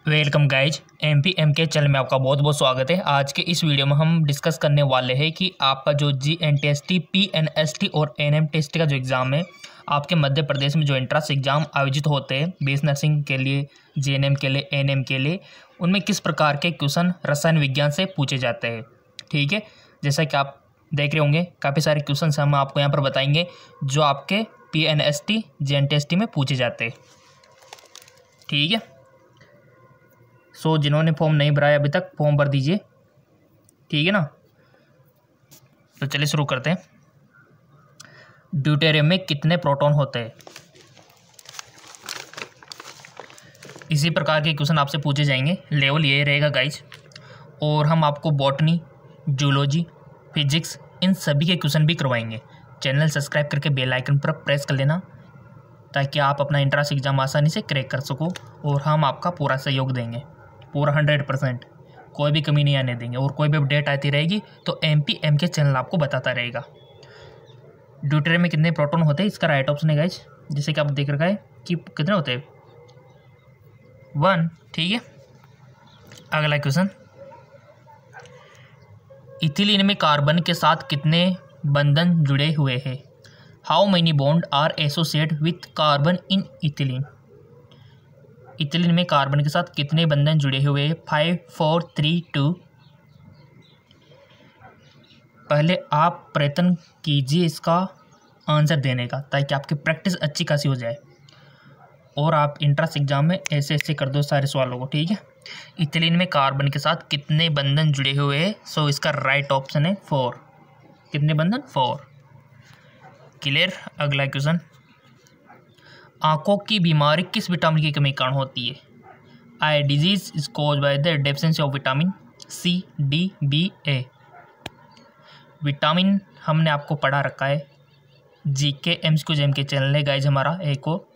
Welcome guys M के channel में आपका बहुत बहुत स्वागत है। आज के इस वीडियो में हम डिस्कस करने वाले हैं कि आपका जो GNTST, PNST और NMTST का जो एग्ज़ाम है आपके मध्य प्रदेश में जो एंट्रेंस एग्ज़ाम आयोजित होते हैं बीएस नर्सिंग के लिए, JNM के लिए, NM के लिए, उनमें किस प्रकार के क्वेश्चन रसायन विज्ञान से पूछे जाते हैं। ठीक है, जैसा कि आप देख रहे होंगे काफ़ी सारे क्वेश्चन हम आपको यहाँ पर बताएंगे जो आपके PNST, GNTST में पूछे जाते हैं। ठीक है, जिन्होंने फॉर्म नहीं भराया अभी तक फॉर्म भर दीजिए। ठीक है ना, तो चलिए शुरू करते हैं। ड्यूटेरियम में कितने प्रोटॉन होते हैं? इसी प्रकार के क्वेश्चन आपसे पूछे जाएंगे। लेवल ये रहेगा गाइज, और हम आपको बॉटनी, जूलॉजी, फिजिक्स इन सभी के क्वेश्चन भी करवाएंगे। चैनल सब्सक्राइब करके बेल आइकन पर प्रेस कर लेना ताकि आप अपना एंट्रेंस एग्जाम आसानी से क्रैक कर सको, और हम आपका पूरा सहयोग देंगे, पूरा 100%, कोई भी कमी नहीं आने देंगे। और कोई भी अपडेट आती रहेगी तो एम के चैनल आपको बताता रहेगा। ड्यूटेरियम में कितने प्रोटॉन होते हैं, इसका राइट ऑप्शन है गाइज, जैसे कि आप देख रखा है कि कितने होते हैं, 1। ठीक है, अगला क्वेश्चन, इथिलीन में कार्बन के साथ कितने बंधन जुड़े हुए हैं? How many bond are associate with carbon in ethylene? Ethylene में कार्बन के साथ कितने बंधन जुड़े हुए हैं? 5, 4, 3, 2। पहले आप प्रयत्न कीजिए इसका आंसर देने का, ताकि आपकी प्रैक्टिस अच्छी खासी हो जाए और आप एंट्रेंस एग्जाम में ऐसे ऐसे कर दो सारे सवालों को। ठीक है, इथिलीन में कार्बन के साथ कितने बंधन जुड़े हुए हैं? इसका राइट ऑप्शन है 4। कितने बंधन? 4। क्लियर। अगला क्वेश्चन, आंखों की बीमारी किस विटामिन की कमी के कारण होती है? Eye disease is cause by the deficiency of vitamin C, D, B, A। Vitamin हमने आपको पढ़ा रखा है, GK MCQs के चैनल है गाइज हमारा एक और,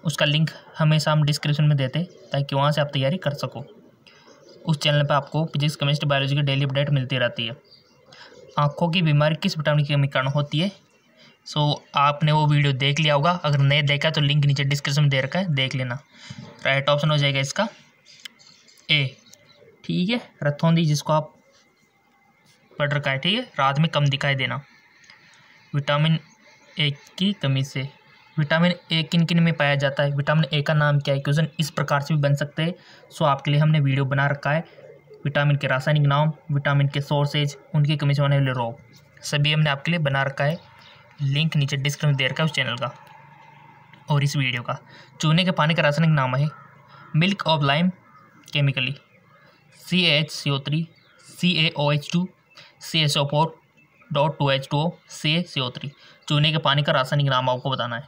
उसका लिंक हमेशा हम डिस्क्रिप्शन में देते ताकि वहाँ से आप तैयारी कर सको। उस चैनल पर आपको फिजिक्स, केमिस्ट्री, बायोलॉजी की डेली अपडेट मिलती रहती है। आँखों की बीमारी किस विटामिन की कमी के कारण होती है? आपने वो वीडियो देख लिया होगा, अगर नहीं देखा तो लिंक नीचे डिस्क्रिप्शन में दे रखा है, देख लेना। राइट ऑप्शन हो जाएगा इसका A। ठीक है, रथौंदी जिसको आप पढ़ रखा है। ठीक है, रात में कम दिखाई देना, विटामिन A की कमी से। विटामिन A किन किन में पाया जाता है? विटामिन A का नाम क्या है? क्वेश्चन इस प्रकार से भी बन सकते हैं। आपके लिए हमने वीडियो बना रखा है, विटामिन के रासायनिक नाम, विटामिन के सोर्सेज, उनकी कमी से होने वाले रोग, सभी हमने आपके लिए बना रखा है। लिंक नीचे डिस्क्रिप्शन में दे रखा है उस चैनल का और इस वीडियो का। चूने के पानी का रासायनिक नाम है milk of lime, chemically CaHCO3, CaOH2, CaSO4.2H2O, CaCO3। चूने के पानी का रासायनिक नाम आपको बताना है।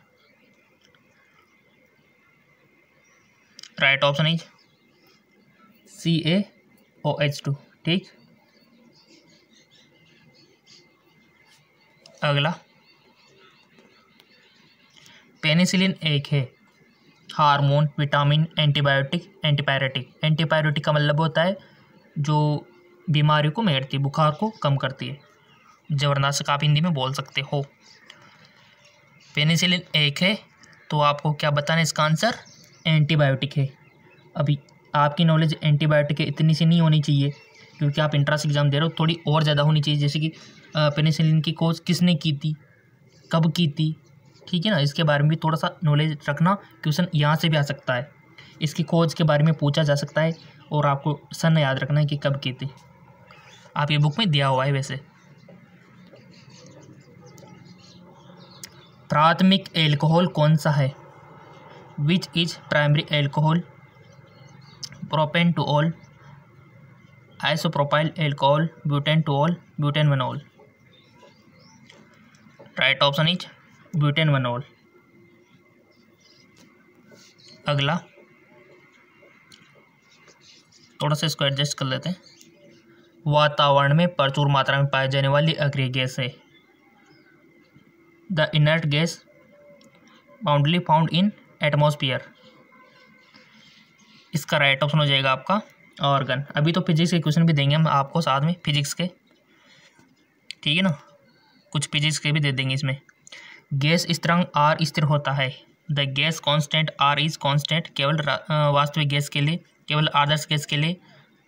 राइट ऑप्शन है CaOH2। ठीक, अगला, पेनिसिलिन एक है hormone, vitamin, antibiotic, antipyretic. Antipyretic का मतलब होता है जो बीमारी को मेरती है, बुखार को कम करती है। जबरदस्त आप हिंदी में बोल सकते हो। पेनिसिलिन एक है तो आपको क्या बताना है? इसका आंसर एंटीबायोटिक है। अभी आपकी नॉलेज एंटीबायोटिक है इतनी सी नहीं होनी चाहिए, क्योंकि आप एंट्रेंस एग्जाम दे रहे हो, थोड़ी और ज़्यादा होनी चाहिए। जैसे कि पेनिसिलिन की खोज किसने की थी, कब की थी, ठीक है ना, इसके बारे में भी थोड़ा सा नॉलेज रखना। क्वेश्चन यहाँ से भी आ सकता है, इसकी खोज के बारे में पूछा जा सकता है, और आपको सन याद रखना है कि कब की थी। आप ये बुक में दिया हुआ है वैसे। प्राथमिक एल्कोहल कौन सा है? Which is primary alcohol? Propan two ol, isopropyl alcohol, butan two ol, butan one ol. Right option is butan one ol. अगला, थोड़ा सा इसको एडजस्ट कर लेते हैं। वातावरण में प्रचुर मात्रा में पाई जाने वाली अग्रिय गैस है the inert gas abundantly found in atmosphere. इसका राइट ऑप्शन हो जाएगा आपका ऑर्गन। अभी तो फिजिक्स के क्वेश्चन भी देंगे हम आपको साथ में, फिजिक्स के। ठीक है ना, कुछ फिजिक्स के भी दे देंगे इसमें। गैस स्थिरांक R स्थिर होता है the gas constant R is constant केवल वास्तविक गैस के लिए केवल आदर्श गैस के लिए,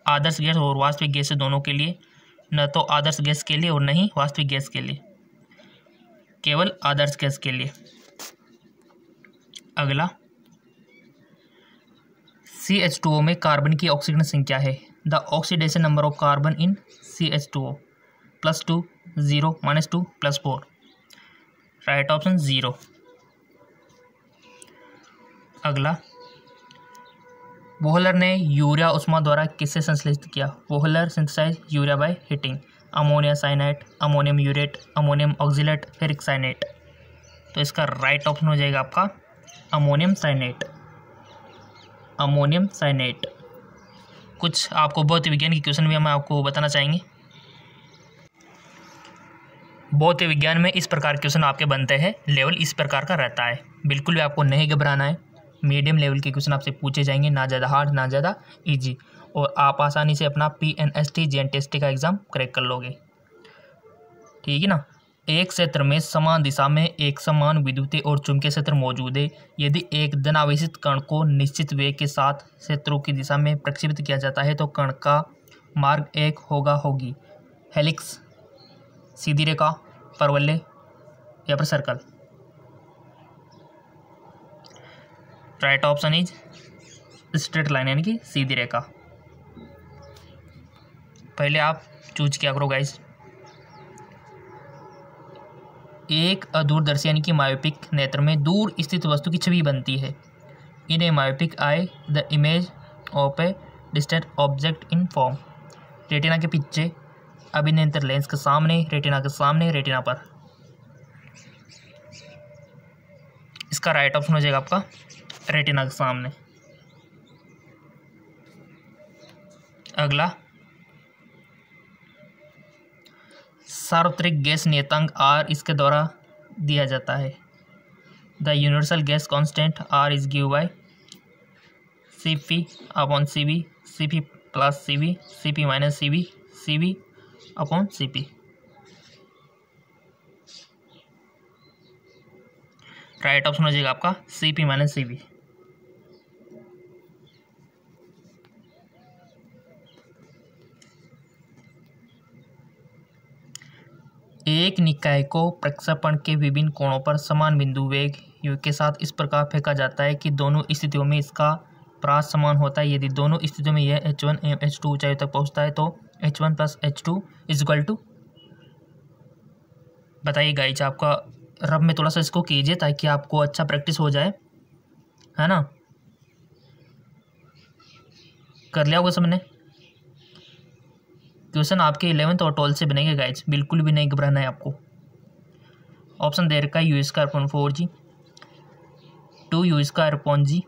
आदर्श गैस और वास्तविक गैस दोनों के लिए, न तो आदर्श गैस के लिए और न ही वास्तविक गैस के लिए, केवल आदर्श गैस के लिए। अगला, CH2O में कार्बन की ऑक्सीजन संख्या है। The oxidation number of carbon in CH2O +2, 0, -2, +4। Right option 0। अगला, वोहलर ने यूरिया उष्मा द्वारा किससे संश्लेषित किया? Wohler synthesize urea by heating, ammonia cyanide, ammonium urate, ammonium oxalate, ferric cyanate. तो इसका राइट ऑप्शन हो जाएगा आपका अमोनियम साइनेट। अमोनियम साइनेट। कुछ आपको भौतिक विज्ञान के क्वेश्चन भी हम आपको बताना चाहेंगे। भौतिक विज्ञान में इस प्रकार के क्वेश्चन आपके बनते हैं, लेवल इस प्रकार का रहता है। बिल्कुल भी आपको नहीं घबराना है, मीडियम लेवल के क्वेश्चन आपसे पूछे जाएंगे, ना ज़्यादा हार्ड ना ज़्यादा इजी, और आप आसानी से अपना PNST JNTST का एग्ज़ाम क्रैक कर लोगे। ठीक है ना। एक क्षेत्र में समान दिशा में एक समान विद्युतीय और चुंबकीय क्षेत्र मौजूद है। यदि एक धनावेशित कण को निश्चित वेग के साथ क्षेत्रों की दिशा में प्रक्षेपित किया जाता है तो कण का मार्ग एक होगी हेलिक्स, सीधी रेखा, परवलय या फिर circle. Right option is straight line, यानी कि सीधी रेखा। पहले आप चूज किया करो गाइस। एक अदूरदर्शी यानी कि मायोपिक नेत्र में दूर स्थित वस्तु की छवि बनती है। In a myopic eye the image of a distant object in form. Retina के पीछे, अभिनेत्र लेंस के सामने, रेटिना के सामने, रेटिना पर। इसका राइट ऑप्शन हो जाएगा आपका रेटिना के सामने। अगला, सार्वत्रिक गैस नियतांक R इसके द्वारा दिया जाता है। The universal gas constant R is give by Cp/Cv, Cp+Cv, Cp-Cv, Cv/Cp। Right option हो जाएगा आपका Cp-Cv। एक निकाय को प्रक्षेपण के विभिन्न कोणों पर समान बिंदु वेग u के साथ इस प्रकार फेंका जाता है कि दोनों स्थितियों में इसका प्रास समान होता है। यदि दोनों स्थितियों में यह h1 एवं h2 ऊंचाई तक पहुंचता है तो h1 + h2 = बताइए गाइज। आपका रब में थोड़ा सा इसको कीजिए ताकि आपको अच्छा प्रैक्टिस हो जाए, है ना। कर लिया होगा सबने। क्वेश्चन आपके 11th और 12th से बनेंगे गाइज, बिल्कुल भी नहीं घबराना है आपको। ऑप्शन दे रखा है u²/4g, 2u²/g,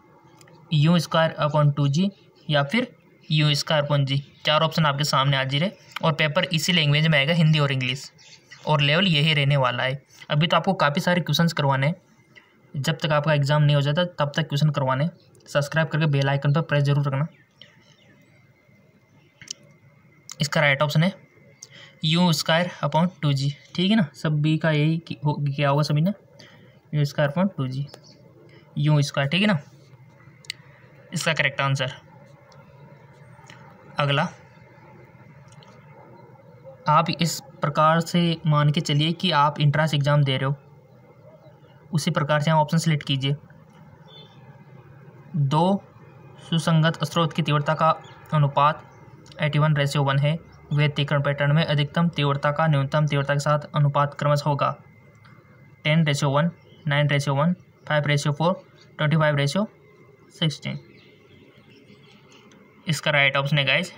u²/2g या फिर u²/g। 4 ऑप्शन आपके सामने हाजिर है और पेपर इसी लैंग्वेज में आएगा, हिंदी और इंग्लिश, और लेवल यही रहने वाला है। अभी तो आपको काफ़ी सारे क्वेश्चंस करवाने हैं, जब तक आपका एग्ज़ाम नहीं हो जाता तब तक क्वेश्चन करवाने। सब्सक्राइब करके बेल आइकन पर प्रेस जरूर रखना। इसका राइट ऑप्शन है u²/2g। ठीक है ना, सभी का यही क्या होगा, सभी ने u²/2g, u²। ठीक है ना, इसका करेक्ट आंसर। अगला, आप इस प्रकार से मान के चलिए कि आप इंट्रांस एग्ज़ाम दे रहे हो, उसी प्रकार से हम ऑप्शन सेलेक्ट कीजिए। 2 सुसंगत स्रोत की तीव्रता का अनुपात 81:1 है। व्यतिकरण पैटर्न में अधिकतम तीव्रता का न्यूनतम तीव्रता के साथ अनुपात क्रमशः होगा 10:1, 9:1, 5:4, 25:16। इसका राइट ऑप्शन है गाइज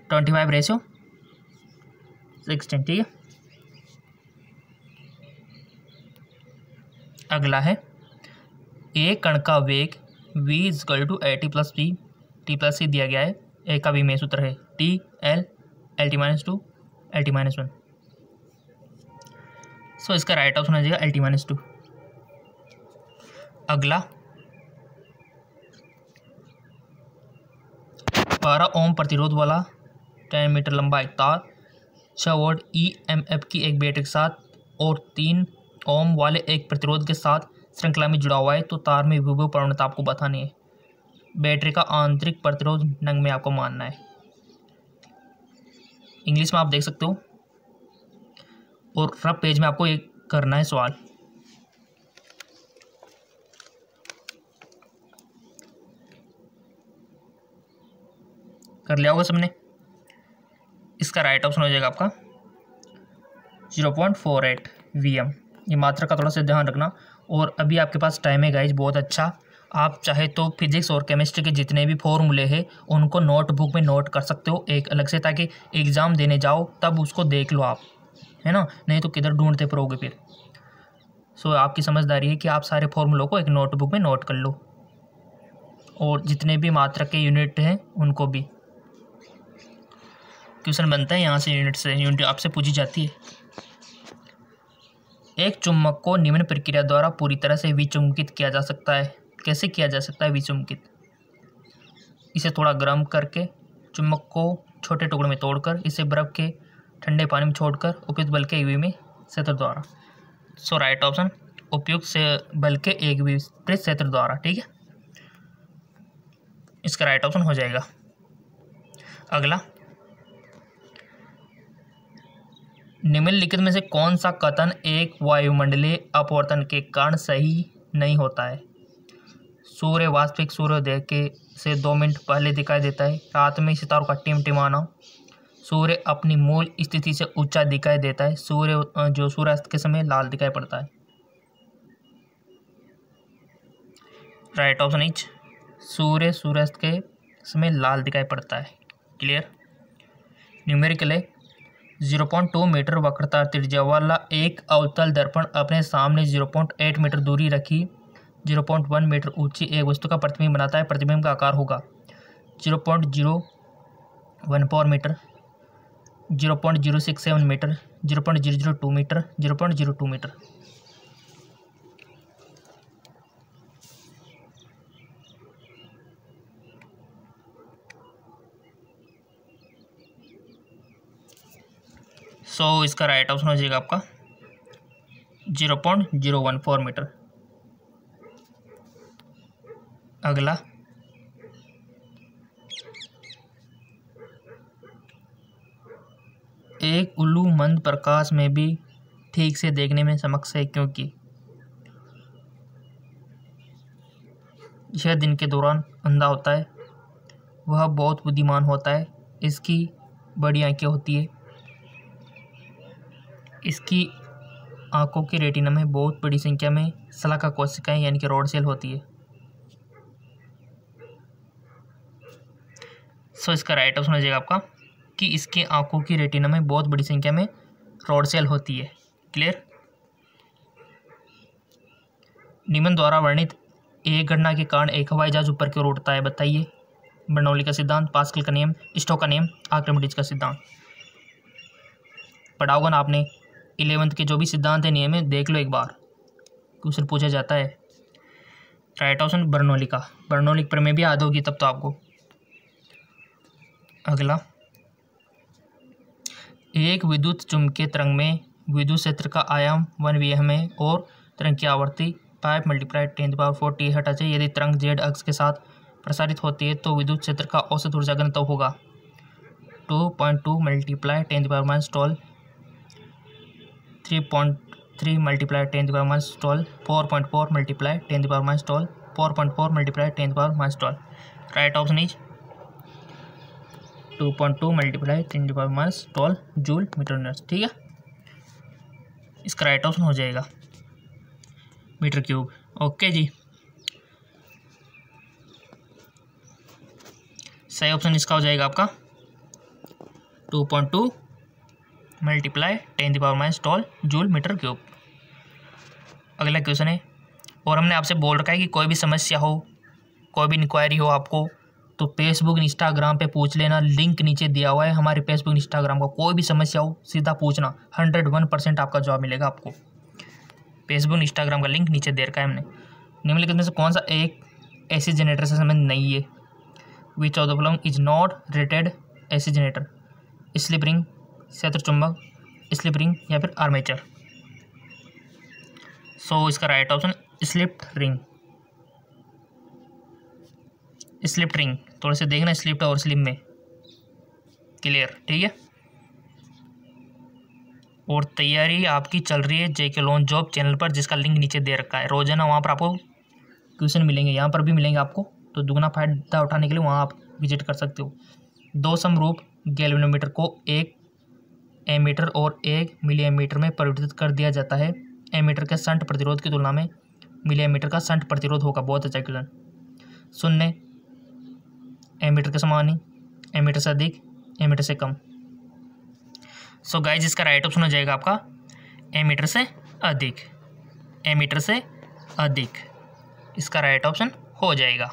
25:16। ठीक है। अगला है, एक कण का वेग v = at+p, t+c दिया गया है। ए का विमेय सूत्र है TL, LT-2, LT-1। सो इसका राइट ऑप्शन हो जाएगा LT-2। अगला, 12 ओम प्रतिरोध वाला 10 मीटर लंबा एक तार 6 वोल्ट EMF की एक बैटरी के साथ और 3 ओम वाले एक प्रतिरोध के साथ श्रृंखला में जुड़ा हुआ है, तो तार में विभव प्रवणता आपको बतानी है। बैटरी का आंतरिक प्रतिरोध नंग में आपको मानना है। इंग्लिश में आप देख सकते हो, और रफ पेज में आपको एक करना है सवाल। कर लिया होगा सबने। इसका राइट ऑप्शन हो जाएगा आपका 0.48 VM। ये मात्रा का थोड़ा सा ध्यान रखना। और अभी आपके पास टाइम है गाइज बहुत अच्छा। आप चाहे तो फिजिक्स और केमिस्ट्री के जितने भी फॉर्मूले हैं उनको नोटबुक में नोट कर सकते हो एक अलग से, ताकि एग्ज़ाम देने जाओ तब उसको देख लो आप, है ना, नहीं तो किधर ढूंढते फिरोगे फिर। सो आपकी समझदारी है कि आप सारे फॉर्मूलों को एक नोटबुक में नोट कर लो, और जितने भी मात्रा के यूनिट हैं उनको भी। क्वेश्चन बनता है यहाँ से, यूनिट आपसे पूछी जाती है। एक चुम्बक को निम्न प्रक्रिया द्वारा पूरी तरह से विचुम्बित किया जा सकता है। कैसे किया जा सकता है विचुम्बित? इसे थोड़ा गर्म करके चुम्बक को छोटे टुकड़े में तोड़कर इसे बर्फ के ठंडे पानी में छोड़कर उपयुक्त बल के एकविमीय क्षेत्र द्वारा। सो राइट ऑप्शन उपयुक्त से बल के एकविमीय क्षेत्र द्वारा। ठीक है, इसका राइट ऑप्शन हो जाएगा। अगला, निम्नलिखित में से कौन सा कथन एक वायुमंडलीय अपवर्तन के कारण सही नहीं होता है? सूर्य वास्तविक सूर्योदय के से 2 मिनट पहले दिखाई देता है। रात में सितारों का टिमटिमाना। सूर्य अपनी मूल स्थिति से ऊंचा दिखाई देता है। सूर्य जो सूर्यास्त के समय लाल दिखाई पड़ता है। राइट ऑप्शन इज सूर्य सूर्यास्त के समय लाल दिखाई पड़ता है। क्लियर। न्यूमेरिकल है 0.2 मीटर वक्रता त्रिज्या वाला एक अवतल दर्पण अपने सामने 0.8 मीटर दूरी रखी 0.1 मीटर ऊंची एक वस्तु का प्रतिबिंब बनाता है। प्रतिबिंब का आकार होगा 0.014 मीटर, 0.067 मीटर, 0.002 मीटर, 0.02 मीटर। सो इसका राइट ऑप्शन हो जाएगा आपका 0.014 मीटर। अगला, एक उल्लू मंद प्रकाश में भी ठीक से देखने में सक्षम है क्योंकि यह दिन के दौरान अंधा होता है, वह बहुत बुद्धिमान होता है, इसकी बड़ी आंखें होती है, इसकी आंखों की रेटिना में बहुत बड़ी संख्या में शलाका कोशिकाएं यानी कि रॉड सेल होती है। सो इसका राइट ऑप्शन हो जाएगा आपका कि इसके आंखों की रेटिना में बहुत बड़ी संख्या में रॉड सेल होती है। क्लियर। निम्न द्वारा वर्णित एक घटना के कारण एक हवाई जहाज ऊपर की ओर उड़ता है। बताइए। बर्नौली का सिद्धांत, पास्कल का नियम, स्टोक का नियम, आर्किमिडीज का सिद्धांत। पढ़ा होगा ना आपने 11th के जो भी सिद्धांत है नियम है, देख लो एक बार, क्वेश्चन पूछा जाता है। राइट ऑप्शन बर्नौली का। बर्नौली पर में भी याद होगी तब तो आपको। अगला, एक विद्युत चुम्बकीय तरंग में विद्युत क्षेत्र का आयाम 1 VM है और तरंग की आवृत्ति 5 × 10⁻40 हर्ट्ज है। यदि तरंग z अक्ष के साथ प्रसारित होती है तो विद्युत क्षेत्र का औसत ऊर्जा घनत्व होगा 2.2 × 10⁻12, 3.3 × 10⁻12, 4.4 × 10⁻12, 4.4 × 10⁻12। Right option is 2.2 × 10⁻12 joule metre unit. ठीक है, इसका राइट ऑप्शन हो जाएगा मीटर क्यूब। ओके जी, सही ऑप्शन इसका हो जाएगा आपका 2.2 × 10⁻12 जूल मीटर क्यूब। अगला क्वेश्चन है, और हमने आपसे बोल रखा है कि कोई भी समस्या हो, कोई भी इंक्वायरी हो आपको, तो फेसबुक इंस्टाग्राम पे पूछ लेना। लिंक नीचे दिया हुआ है हमारे फेसबुक इंस्टाग्राम का। कोई भी समस्या हो सीधा पूछना, 101% आपका जवाब मिलेगा आपको। फेसबुक इंस्टाग्राम का लिंक नीचे दे रखा है हमने। निम्नलिखित में से कौन सा एक एसी जनरेटर से संबंध नहीं है? Which of the following is not rated AC generator? Slip ring, क्षेत्र चुंबक, स्लिप रिंग या फिर आर्मेचर। सो इसका right option slip ring. Slip ring थोड़े से देखना, स्लिप और स्लिप में क्लियर, ठीक है। और तैयारी आपकी चल रही है जेके लोन जॉब चैनल पर, जिसका लिंक नीचे दे रखा है। रोजाना वहाँ पर आपको क्वेश्चन मिलेंगे, यहाँ पर भी मिलेंगे आपको, तो दुगना फायदा उठाने के लिए वहाँ आप विजिट कर सकते हो। 2 समरूप गैल्वेनोमीटर को 1 एमीटर और 1 मिली एमीटर में परिवर्तित कर दिया जाता है। एमीटर के शंट प्रतिरोध की तुलना में मिली एमीटर का शंट प्रतिरोध होगा। बहुत अच्छा क्वेश्चन। 0 एमीटर के समान ही, एमीटर से अधिक, एमीटर से कम। सो गाइज इसका राइट ऑप्शन हो जाएगा आपका एमीटर से अधिक, एमीटर से अधिक, इसका राइट ऑप्शन हो जाएगा।